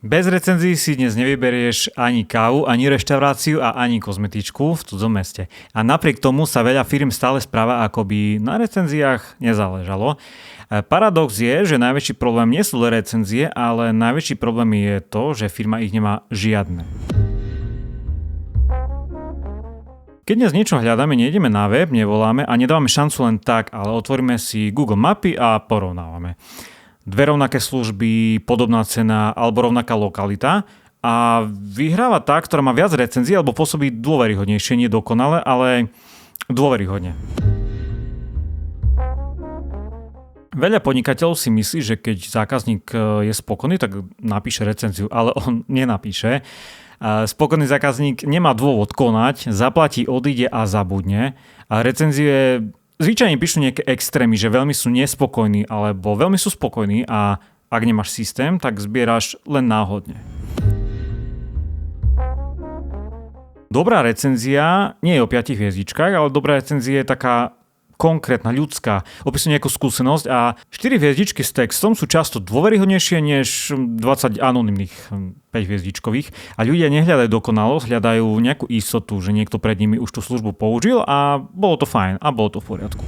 Bez recenzií si dnes nevyberieš ani kávu, ani reštauráciu a ani kozmetičku v cudzom meste. A napriek tomu sa veľa firm stále správa, ako by na recenziách nezáležalo. Paradox je, že najväčší problém nie sú recenzie, ale najväčší problém je to, že firma ich nemá žiadne. Keď dnes niečo hľadáme, nejdeme na web, nevoláme a nedávame šancu len tak, ale otvoríme si Google mapy a porovnávame. Dve rovnaké služby, podobná cena alebo rovnaká lokalita a vyhráva tá, ktorá má viac recenzií alebo pôsobí dôveryhodnejšie, nie dokonale, ale dôveryhodne. Veľa podnikateľov si myslí, že keď zákazník je spokojný, tak napíše recenziu, ale on nenapíše. Spokojný zákazník nemá dôvod konať, zaplatí, odíde a zabudne. A recenzie zvyčajne píšu nejaké extrémy, že veľmi sú nespokojní alebo veľmi sú spokojní a ak nemáš systém, tak zbieraš len náhodne. Dobrá recenzia nie je o 5 hviezdičkách, ale dobrá recenzia je taká konkrétna, ľudská, opisuje nejakú skúsenosť a 4 hviezdičky s textom sú často dôveryhodnejšie než 20 anonymných 5 hviezdičkových a ľudia nehľadajú dokonalosť, hľadajú nejakú istotu, že niekto pred nimi už tú službu použil a bolo to fajn a bolo to v poriadku.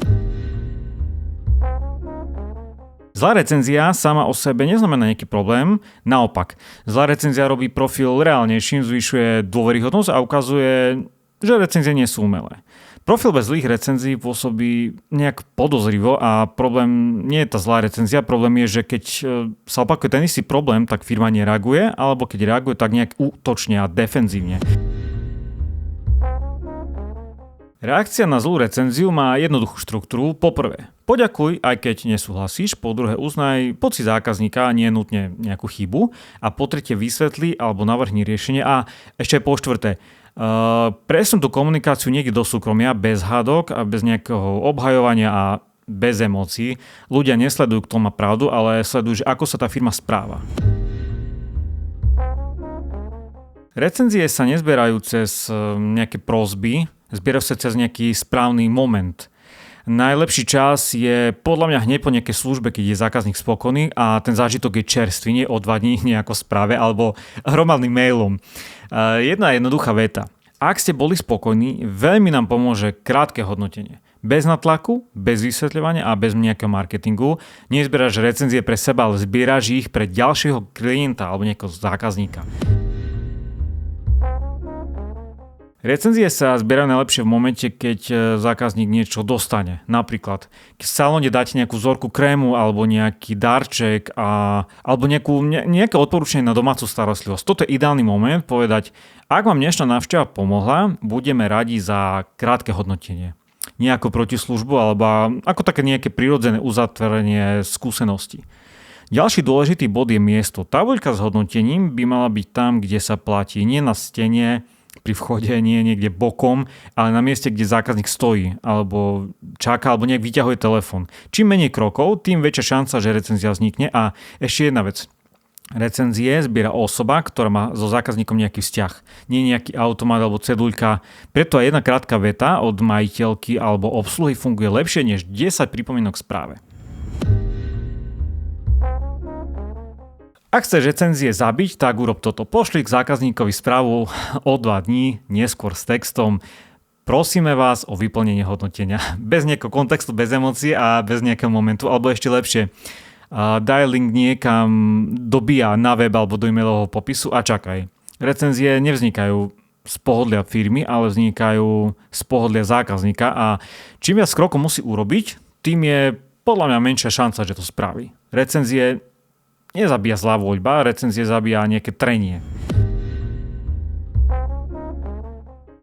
Zlá recenzia sama o sebe neznamená nejaký problém, naopak. Zlá recenzia robí profil reálnejším, zvyšuje dôveryhodnosť a ukazuje, že recenzie nie sú umelé. Profil bez zlých recenzií pôsobí nejak podozrivo a problém nie je tá zlá recenzia, problém je, že keď sa opakuje ten istý problém, tak firma nereaguje, alebo keď reaguje, tak nejak útočne a defenzívne. Reakcia na zlú recenziu má jednoduchú štruktúru. Po prvé, poďakuj, aj keď nesúhlasíš. Po druhé, uznaj pocit zákazníka, nie nutne nejakú chybu. A po tretie, vysvetli alebo navrhni riešenie. A ešte aj po štvrté, presun tú komunikáciu niekde do súkromia, bez hádok a bez nejakého obhajovania a bez emócií. Ľudia nesledujú, kto má pravdu, ale sledujú, že ako sa tá firma správa. Recenzie sa nezbierajú cez nejaké prosby, zbierajú sa cez nejaký správny moment. Najlepší čas je podľa mňa hneď po nejakej službe, keď je zákazník spokojný a ten zážitok je čerstvý, nie o 2 dní nejako správe alebo hromadným mailom. Jedna jednoduchá veta. Ak ste boli spokojní, veľmi nám pomôže krátke hodnotenie. Bez natlaku, bez vysvetľovania a bez nejakého marketingu. Nezbieraš recenzie pre seba, ale zbieraš ich pre ďalšieho klienta alebo nejakého zákazníka. Recenzie sa zbierajú najlepšie v momente, keď zákazník niečo dostane. Napríklad, keď v salóne dáte nejakú vzorku krému alebo nejaký darček alebo nejaké odporúčanie na domácu starostlivosť. Toto je ideálny moment povedať, ak vám dnešná návšteva pomohla, budeme radi za krátke hodnotenie. Nie ako protislužbu, alebo ako také nejaké prirodzené uzatvorenie skúseností. Ďalší dôležitý bod je miesto. Tabuľka s hodnotením by mala byť tam, kde sa platí, nie na stene, pri vchode, nie niekde bokom, ale na mieste, kde zákazník stojí, alebo čaká, alebo nejak vyťahuje telefón. Čím menej krokov, tým väčšia šanca, že recenzia vznikne. A ešte jedna vec. Recenzie zbiera osoba, ktorá má so zákazníkom nejaký vzťah. Nie nejaký automat alebo ceduľka. Preto aj jedna krátka veta od majiteľky alebo obsluhy funguje lepšie než 10 pripomienok v správe. Ak chceš recenzie zabiť, tak urob toto. Pošli k zákazníkovi správu o 2 dní, neskôr s textom. Prosíme vás o vyplnenie hodnotenia. Bez nejakého kontextu, bez emócií a bez nejakého momentu. Alebo ešte lepšie, daj link niekam do bio na web alebo do e-mailového popisu a čakaj. Recenzie nevznikajú z pohodlia firmy, ale vznikajú z pohodlia zákazníka a čím viac krokov musí urobiť, tým je podľa mňa menšia šanca, že to spraví. Recenzie nezabíja zlá voľba, recenzie zabíja nejaké trenie.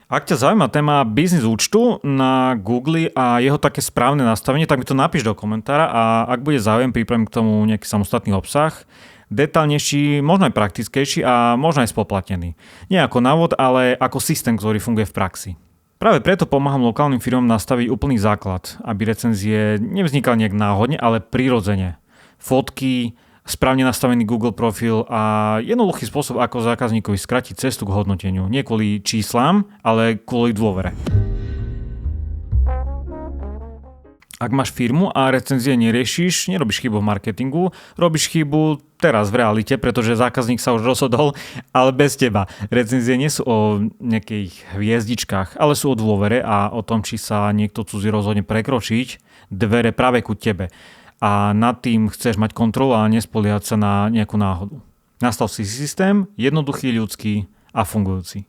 Ak ťa zaujíma téma biznis účtu na Google a jeho také správne nastavenie, tak mi to napíš do komentára a ak bude záujem, pripravím k tomu nejaký samostatný obsah, detailnejší, možno aj praktickejší a možno aj spoplatnený. Nie ako návod, ale ako systém, ktorý funguje v praxi. Práve preto pomáham lokálnym firmám nastaviť úplný základ, aby recenzie nevznikali nejak náhodne, ale prirodzene. Fotky, správne nastavený Google profil a jednoduchý spôsob, ako zákazníkovi skrátiť cestu k hodnoteniu. Nie kvôli číslám, ale kvôli dôvere. Ak máš firmu a recenzie neriešiš, nerobíš chybu v marketingu, robíš chybu teraz v realite, pretože zákazník sa už rozhodol, ale bez teba. Recenzie nie sú o nejakých hviezdičkách, ale sú o dôvere a o tom, či sa niekto cudzí rozhodne prekročiť dvere práve ku tebe. A nad tým chceš mať kontrolu a nespoliehať sa na nejakú náhodu. Nastav si systém, jednoduchý, ľudský a fungujúci.